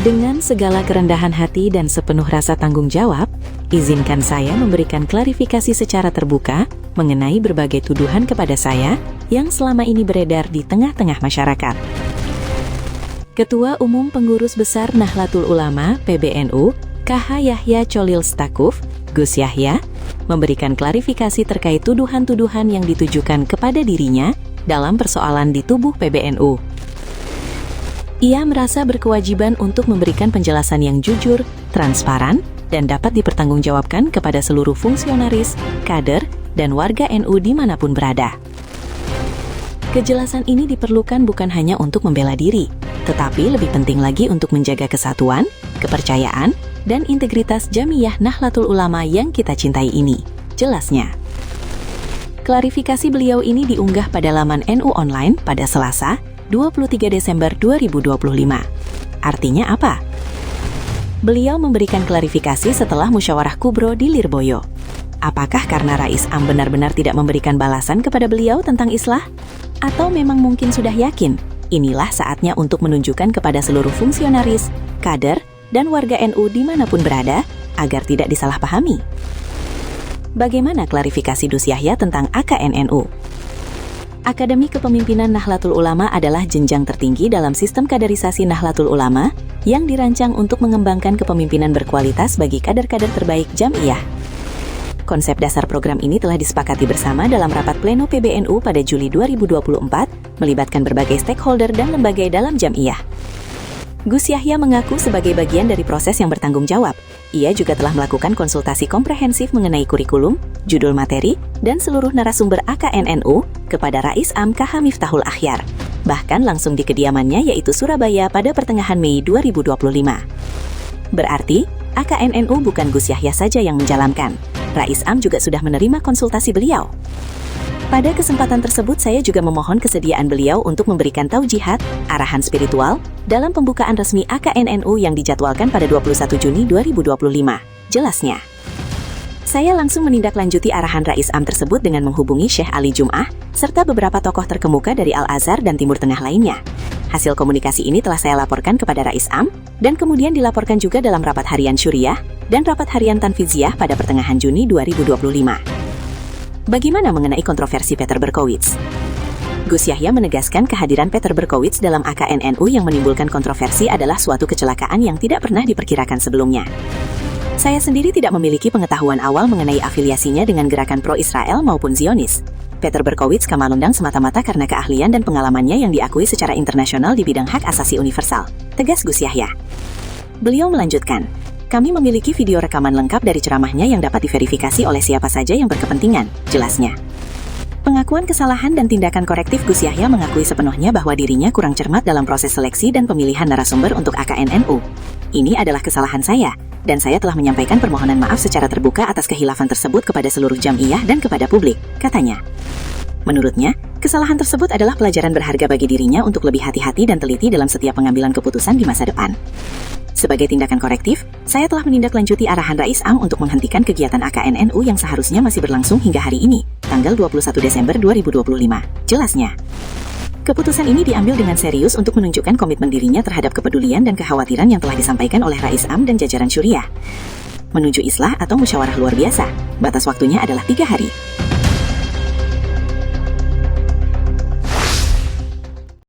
Dengan segala kerendahan hati dan sepenuh rasa tanggung jawab, izinkan saya memberikan klarifikasi secara terbuka mengenai berbagai tuduhan kepada saya yang selama ini beredar di tengah-tengah masyarakat. Ketua Umum Pengurus Besar Nahdlatul Ulama (PBNU), KH Yahya Cholil Stakuf, Gus Yahya, memberikan klarifikasi terkait tuduhan-tuduhan yang ditujukan kepada dirinya dalam persoalan di tubuh PBNU. Ia merasa berkewajiban untuk memberikan penjelasan yang jujur, transparan, dan dapat dipertanggungjawabkan kepada seluruh fungsionaris, kader, dan warga NU dimanapun berada. Kejelasan ini diperlukan bukan hanya untuk membela diri, tetapi lebih penting lagi untuk menjaga kesatuan, kepercayaan, dan integritas Jamiyah Nahdlatul Ulama yang kita cintai ini. Jelasnya. Klarifikasi beliau ini diunggah pada laman NU Online pada Selasa, 23 Desember 2025. Artinya apa? Beliau memberikan klarifikasi setelah musyawarah kubro di Lirboyo. Apakah karena Rais Am benar-benar tidak memberikan balasan kepada beliau tentang islah? Atau memang mungkin sudah yakin, inilah saatnya untuk menunjukkan kepada seluruh fungsionaris, kader, dan warga NU dimanapun berada, agar tidak disalahpahami? Bagaimana klarifikasi Gus Yahya tentang AKN-NU? Akademi Kepemimpinan Nahdlatul Ulama adalah jenjang tertinggi dalam sistem kaderisasi Nahdlatul Ulama yang dirancang untuk mengembangkan kepemimpinan berkualitas bagi kader-kader terbaik Jamiyah. Konsep dasar program ini telah disepakati bersama dalam rapat pleno PBNU pada Juli 2024, melibatkan berbagai stakeholder dan lembaga dalam Jamiyah. Gus Yahya mengaku sebagai bagian dari proses yang bertanggung jawab. Ia juga telah melakukan konsultasi komprehensif mengenai kurikulum, judul materi, dan seluruh narasumber AKN-NU kepada Rais Am KH Miftahul Akhyar, bahkan langsung di kediamannya yaitu Surabaya pada pertengahan Mei 2025. Berarti, AKN-NU bukan Gus Yahya saja yang menjalankan. Rais Am juga sudah menerima konsultasi beliau. Pada kesempatan tersebut saya juga memohon kesediaan beliau untuk memberikan taujihat, arahan spiritual, dalam pembukaan resmi AKN-NU yang dijadwalkan pada 21 Juni 2025. Jelasnya. Saya langsung menindaklanjuti arahan Rais Am tersebut dengan menghubungi Syekh Ali Jum'ah, serta beberapa tokoh terkemuka dari Al-Azhar dan Timur Tengah lainnya. Hasil komunikasi ini telah saya laporkan kepada Rais Am, dan kemudian dilaporkan juga dalam rapat harian Syuriah dan rapat harian Tanfiziah pada pertengahan Juni 2025. Bagaimana mengenai kontroversi Peter Berkowitz? Gus Yahya menegaskan kehadiran Peter Berkowitz dalam AKN-NU yang menimbulkan kontroversi adalah suatu kecelakaan yang tidak pernah diperkirakan sebelumnya. Saya sendiri tidak memiliki pengetahuan awal mengenai afiliasinya dengan gerakan pro-Israel maupun Zionis. Peter Berkowitz kami undang semata-mata karena keahlian dan pengalamannya yang diakui secara internasional di bidang hak asasi universal, tegas Gus Yahya. Beliau melanjutkan, kami memiliki video rekaman lengkap dari ceramahnya yang dapat diverifikasi oleh siapa saja yang berkepentingan, jelasnya. Pengakuan kesalahan dan tindakan korektif Gus Yahya mengakui sepenuhnya bahwa dirinya kurang cermat dalam proses seleksi dan pemilihan narasumber untuk AKN-NU. Ini adalah kesalahan saya, dan saya telah menyampaikan permohonan maaf secara terbuka atas kehilafan tersebut kepada seluruh Jamiyah dan kepada publik, katanya. Menurutnya, kesalahan tersebut adalah pelajaran berharga bagi dirinya untuk lebih hati-hati dan teliti dalam setiap pengambilan keputusan di masa depan. Sebagai tindakan korektif, saya telah menindaklanjuti arahan Rais Am untuk menghentikan kegiatan AKN-NU yang seharusnya masih berlangsung hingga hari ini, tanggal 21 Desember 2025. Jelasnya. Keputusan ini diambil dengan serius untuk menunjukkan komitmen dirinya terhadap kepedulian dan kekhawatiran yang telah disampaikan oleh Rais Am dan jajaran Syuriah. Menuju islah atau musyawarah luar biasa, batas waktunya adalah 3 hari.